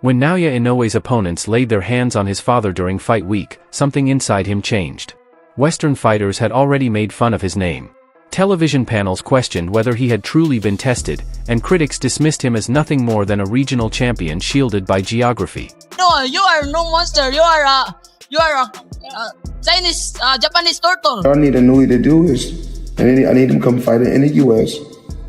When Naoya Inoue's opponents laid their hands on his father during fight week, something inside him changed. Western fighters had already made fun of his name. Television panels questioned whether he had truly been tested, and critics dismissed him as nothing more than a regional champion shielded by geography. No, you are no monster. You are a Chinese, Japanese turtle. All I need Inoue to do is, I need him to come fight in the U.S.,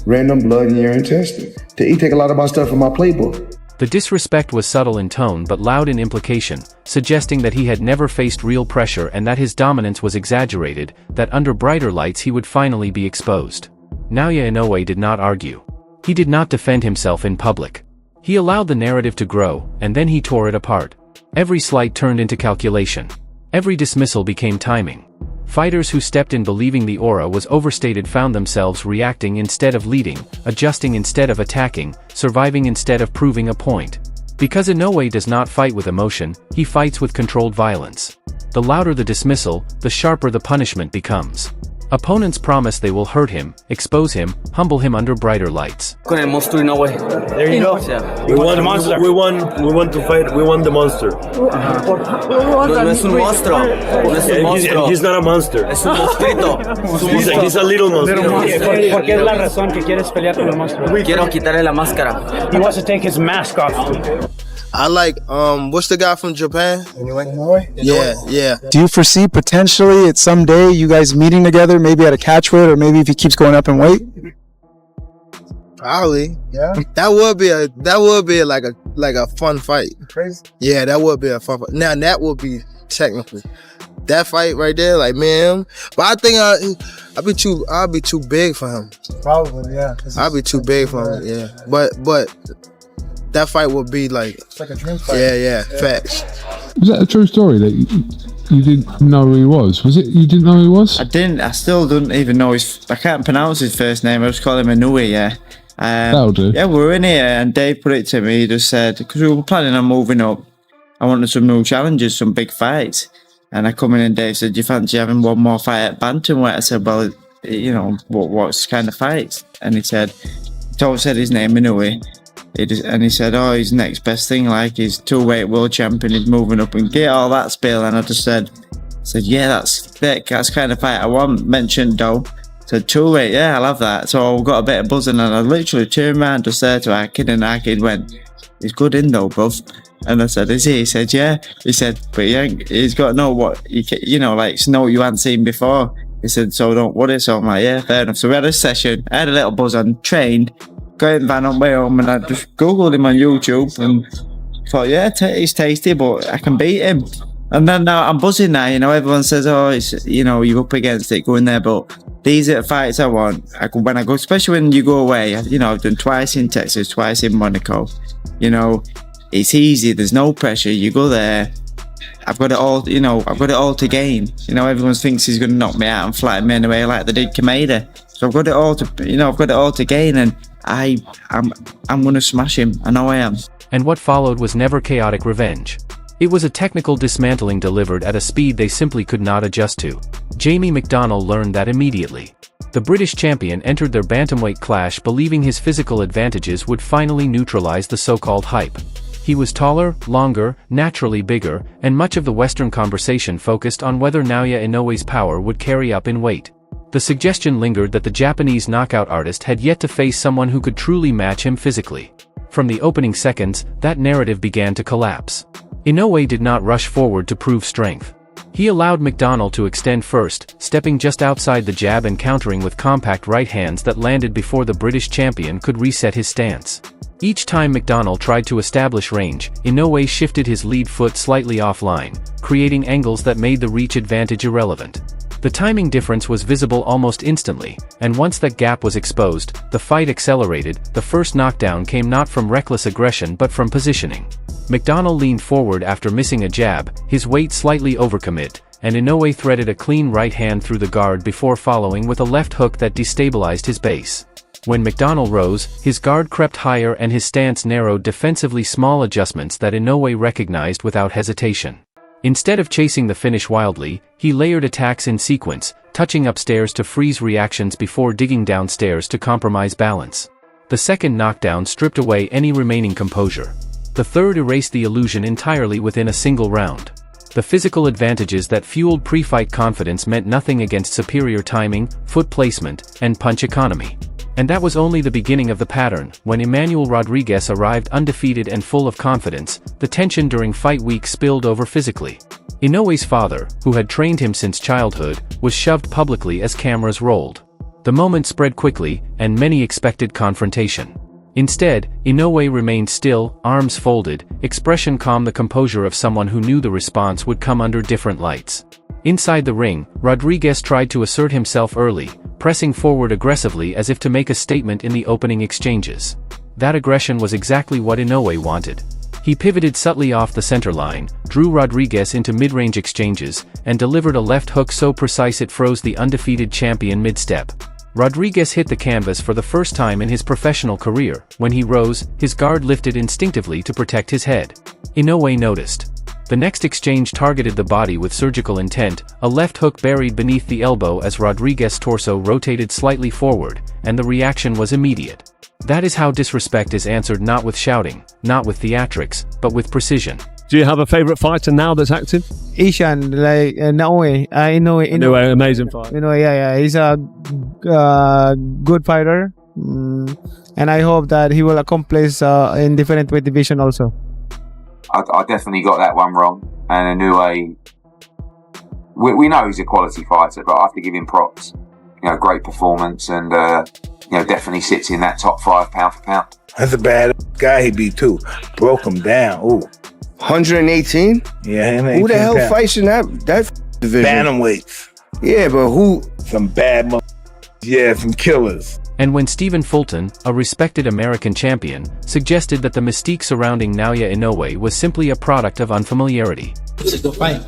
random blood and urine testing. He take a lot of my stuff from my playbook. The disrespect was subtle in tone but loud in implication, suggesting that he had never faced real pressure and that his dominance was exaggerated, that under brighter lights he would finally be exposed. Naoya Inoue did not argue. He did not defend himself in public. He allowed the narrative to grow, and then he tore it apart. Every slight turned into calculation. Every dismissal became timing. Fighters who stepped in believing the aura was overstated found themselves reacting instead of leading, adjusting instead of attacking, surviving instead of proving a point. Because Inoue does not fight with emotion, he fights with controlled violence. The louder the dismissal, the sharper the punishment becomes. Opponents promise they will hurt him, expose him, humble him under brighter lights. Con el monstruo Inoue. There you go. We won the monster. We won to fight. We won the monster. No es un monstruo. No es un monstruo. He's not a monster. Es un monstruito. He's a little monster. ¿Por qué es la razón que quieres pelear con el monstruo? Quiero quitarle la máscara. He wants to take his mask off. I like, what's the guy from Japan? Inoue? Yeah. Do you foresee potentially at some day you guys meeting together, maybe at a catchweight, or maybe if he keeps going up in weight? Probably. Yeah. That would be like a fun fight. Crazy. Yeah, that would be a fun fight. Now that would be technically that fight right there, like man. But I think I'd be too big for him. Probably, yeah. I'd be too big for him. Yeah. But that fight would be like, it's like a dream fight. Yeah, facts. Was that a true story that you didn't know who he was? Was it you didn't know who he was? I didn't. I still don't even know I can't pronounce his first name. I just call him Inoue. Yeah. That'll do. Yeah, we were in here and Dave put it to me. He just said, because we were planning on moving up, I wanted some new challenges, some big fights. And I come in and Dave said, do you fancy having one more fight at bantamweight? I said, well, you know, what's kind of fights? And he said his name Inoue. And he said, oh, his next best thing, like he's 2-weight world champion, he's moving up and get all that spiel. And I just said, yeah, that's thick, that's kind of fight I want. Mentioned though, said 2-weight, yeah, I love that. So I got a bit of buzzing and I literally turned around just there to Akid and Akid went, he's good in though, bruv. And I said, is he? He said, yeah. He said, but he's got to know what, you know, like, know what you hadn't seen before. He said, so don't worry. So I'm like, yeah, fair enough. So we had a session, I had a little buzz on, trained, got in van on my way home and I just googled him on YouTube and thought, yeah, he's tasty, but I can beat him. And then now I'm buzzing now, you know, everyone says, oh, it's, you know, you're up against it, go in there, but these are the fights I want. When I go, especially when you go away, you know, I've done twice in Texas, twice in Monaco, you know, it's easy, there's no pressure, you go there, I've got it all, you know, I've got it all to gain. You know, everyone thinks he's going to knock me out and flatten me away like they did Kameda. So I've got it all to, you know, I've got it all to gain and I'm going to smash him. I know I am. And what followed was never chaotic revenge. It was a technical dismantling delivered at a speed they simply could not adjust to. Jamie McDonnell learned that immediately. The British champion entered their bantamweight clash believing his physical advantages would finally neutralize the so-called hype. He was taller, longer, naturally bigger, and much of the Western conversation focused on whether Naoya Inoue's power would carry up in weight. The suggestion lingered that the Japanese knockout artist had yet to face someone who could truly match him physically. From the opening seconds, that narrative began to collapse. Inoue did not rush forward to prove strength. He allowed McDonnell to extend first, stepping just outside the jab and countering with compact right hands that landed before the British champion could reset his stance. Each time McDonnell tried to establish range, Inoue shifted his lead foot slightly offline, creating angles that made the reach advantage irrelevant. The timing difference was visible almost instantly, and once that gap was exposed, the fight accelerated. The first knockdown came not from reckless aggression but from positioning. McDonnell leaned forward after missing a jab, his weight slightly overcommit, and Inoue threaded a clean right hand through the guard before following with a left hook that destabilized his base. When McDonnell rose, his guard crept higher and his stance narrowed defensively, small adjustments that Inoue recognized without hesitation. Instead of chasing the finish wildly, he layered attacks in sequence, touching upstairs to freeze reactions before digging downstairs to compromise balance. The second knockdown stripped away any remaining composure. The third erased the illusion entirely within a single round. The physical advantages that fueled pre-fight confidence meant nothing against superior timing, foot placement, and punch economy. And that was only the beginning of the pattern. When Emmanuel Rodríguez arrived undefeated and full of confidence, the tension during fight week spilled over physically. Inoue's father, who had trained him since childhood, was shoved publicly as cameras rolled. The moment spread quickly, and many expected confrontation. Instead, Inoue remained still, arms folded, expression calm, the composure of someone who knew the response would come under different lights. Inside the ring, Rodríguez tried to assert himself early, pressing forward aggressively as if to make a statement in the opening exchanges. That aggression was exactly what Inoue wanted. He pivoted subtly off the center line, drew Rodríguez into mid-range exchanges, and delivered a left hook so precise it froze the undefeated champion mid-step. Rodríguez hit the canvas for the first time in his professional career. When he rose, his guard lifted instinctively to protect his head. Inoue noticed. The next exchange targeted the body with surgical intent, a left hook buried beneath the elbow as Rodríguez's torso rotated slightly forward, and the reaction was immediate. That is how disrespect is answered, not with shouting, not with theatrics, but with precision. Do you have a favorite fighter now that's active? Asian, like Naoya Inoue. Inoue, amazing fighter. Yeah. He's a good fighter, and I hope that he will accomplish in different weight division also. I definitely got that one wrong, and Inoue, we know he's a quality fighter, but I have to give him props. Great performance, and definitely sits in that top 5 pound for pound. That's a bad guy he beat too. Broke him down. Ooh. 118? Yeah, who the hell fights in that division? Bantamweights. Yeah, but who? Some bad some killers. And when Stephen Fulton, a respected American champion, suggested that the mystique surrounding Naoya Inoue was simply a product of unfamiliarity. It's a good fight.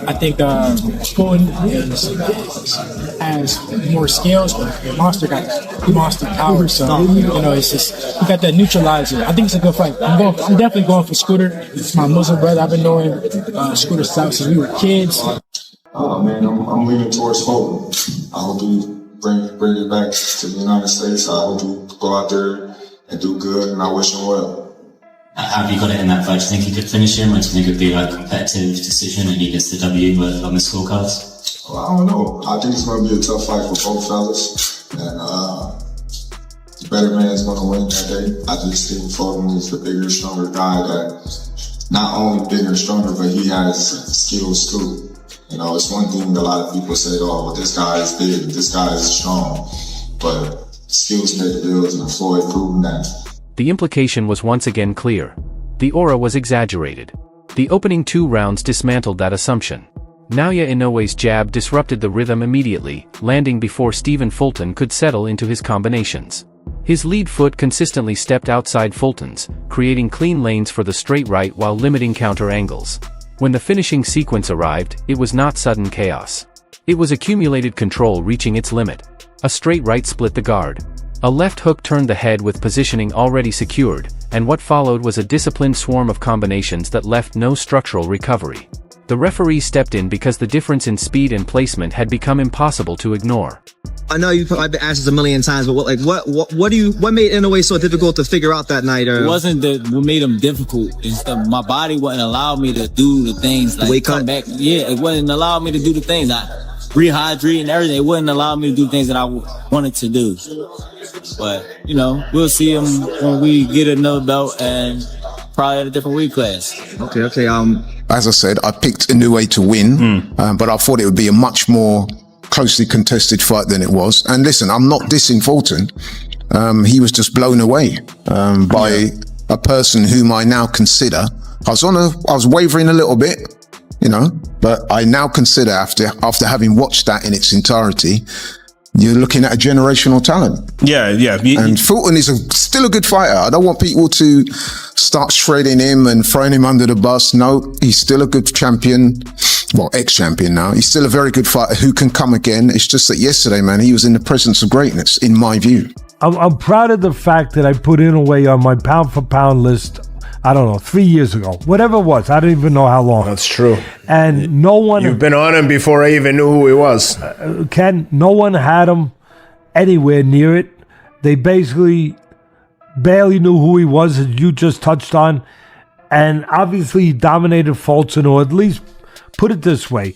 I think Fulton has more skills, but Monster got monster power. So it's just he got that neutralizer. I think it's a good fight. I'm definitely going for Scooter. It's my Muslim brother. I've been knowing Scooter since we were kids. Man, I'm leaning towards Fulton. I hope he bring it back to the United States. I hope he go out there and do good, and I wish him well. Have you got it in that fight? Do you think he could finish him? Or do you think it would be a competitive decision and he gets the W on the scorecards? Well, I don't know. I think it's going to be a tough fight for both fellas. And the better man is going to win that day. I just think Fulton is the bigger, stronger guy that not only bigger and stronger, but he has skills too. It's one thing a lot of people say, oh, well, this guy is big, this guy is strong. But skills pay the bills, and Floyd proving that. The implication was once again clear. The aura was exaggerated. The opening 2 rounds dismantled that assumption. Naoya Inoue's jab disrupted the rhythm immediately, landing before Stephen Fulton could settle into his combinations. His lead foot consistently stepped outside Fulton's, creating clean lanes for the straight right while limiting counter angles. When the finishing sequence arrived, it was not sudden chaos. It was accumulated control reaching its limit. A straight right split the guard. A left hook turned the head with positioning already secured, and what followed was a disciplined swarm of combinations that left no structural recovery. The referee stepped in because the difference in speed and placement had become impossible to ignore. I know I've been asked this a million times, but what made Inoue so difficult to figure out that night? It wasn't what made him difficult. It's my body wouldn't allow me to do the things like wake come up. Back. Yeah, it wouldn't allow me to do the things. I rehydrate and everything. It wouldn't allow me to do things that I wanted to do. But we'll see him when we get another belt and probably at a different weight class. Okay. As I said, I picked Inoue to win, but I thought it would be a much more closely contested fight than it was. And listen, I'm not dissing Fulton. He was just blown away by a person whom I now consider. I was wavering a little bit, but I now consider after having watched that in its entirety, you're looking at a generational talent. Yeah. And Fulton is still a good fighter. I don't want people to start shredding him and throwing him under the bus. No, he's still a good champion. Well, ex-champion now. He's still a very good fighter who can come again. It's just that yesterday, man, he was in the presence of greatness, in my view. I'm proud of the fact that I put Inoue on my pound-for-pound list, I don't know, 3 years ago. Whatever it was. I don't even know how long. That's true. And no one... You've been on him before I even knew who he was. Ken, no one had him anywhere near it. They basically barely knew who he was, as you just touched on. And obviously he dominated Fulton, or at least put it this way.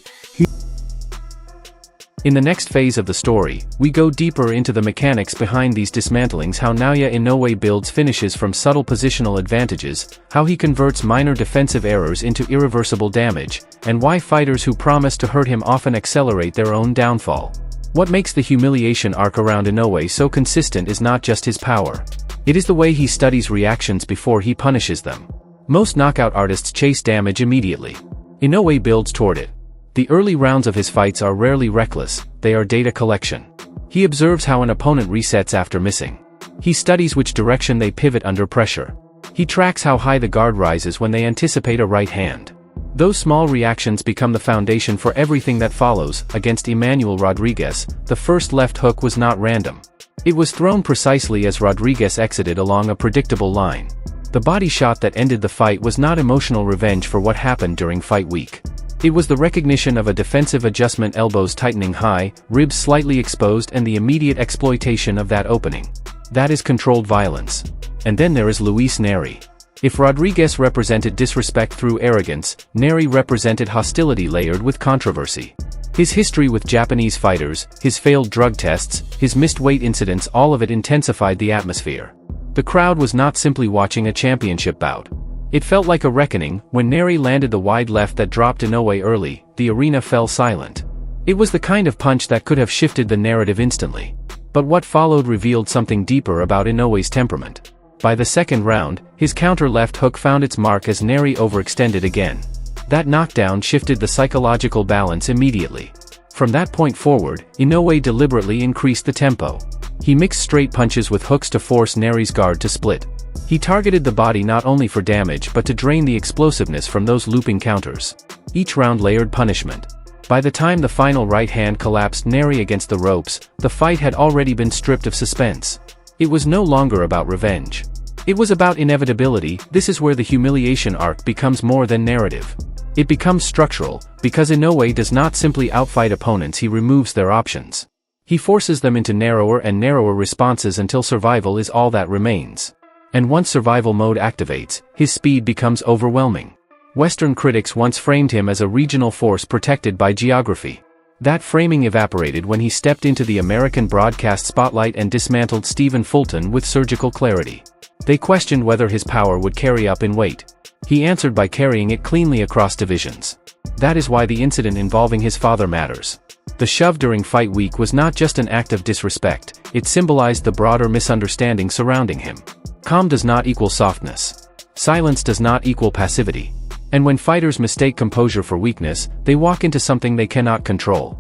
In the next phase of the story, we go deeper into the mechanics behind these dismantlings, how Naoya Inoue builds finishes from subtle positional advantages, how he converts minor defensive errors into irreversible damage, and why fighters who promise to hurt him often accelerate their own downfall. What makes the humiliation arc around Inoue so consistent is not just his power. It is the way he studies reactions before he punishes them. Most knockout artists chase damage immediately. Inoue builds toward it. The early rounds of his fights are rarely reckless, they are data collection. He observes how an opponent resets after missing. He studies which direction they pivot under pressure. He tracks how high the guard rises when they anticipate a right hand. Those small reactions become the foundation for everything that follows. Against Emmanuel Rodríguez, the first left hook was not random. It was thrown precisely as Rodríguez exited along a predictable line. The body shot that ended the fight was not emotional revenge for what happened during fight week. It was the recognition of a defensive adjustment, elbows tightening high, ribs slightly exposed, and the immediate exploitation of that opening. That is controlled violence. And then there is Luis Nery. If Rodríguez represented disrespect through arrogance, Nery represented hostility layered with controversy. His history with Japanese fighters, his failed drug tests, his missed weight incidents, all of it intensified the atmosphere. The crowd was not simply watching a championship bout. It felt like a reckoning. When Nery landed the wide left that dropped Inoue early, the arena fell silent. It was the kind of punch that could have shifted the narrative instantly. But what followed revealed something deeper about Inoue's temperament. By the second round, his counter left hook found its mark as Nery overextended again. That knockdown shifted the psychological balance immediately. From that point forward, Inoue deliberately increased the tempo. He mixed straight punches with hooks to force Nery's guard to split. He targeted the body not only for damage but to drain the explosiveness from those looping counters. Each round layered punishment. By the time the final right hand collapsed Nery against the ropes, the fight had already been stripped of suspense. It was no longer about revenge. It was about inevitability. This is where the humiliation arc becomes more than narrative. It becomes structural, because Inoue does not simply outfight opponents, he removes their options. He forces them into narrower and narrower responses until survival is all that remains. And once survival mode activates, his speed becomes overwhelming. Western critics once framed him as a regional force protected by geography. That framing evaporated when he stepped into the American broadcast spotlight and dismantled Stephen Fulton with surgical clarity. They questioned whether his power would carry up in weight. He answered by carrying it cleanly across divisions. That is why the incident involving his father matters. The shove during fight week was not just an act of disrespect, it symbolized the broader misunderstanding surrounding him. Calm does not equal softness. Silence does not equal passivity. And when fighters mistake composure for weakness, they walk into something they cannot control.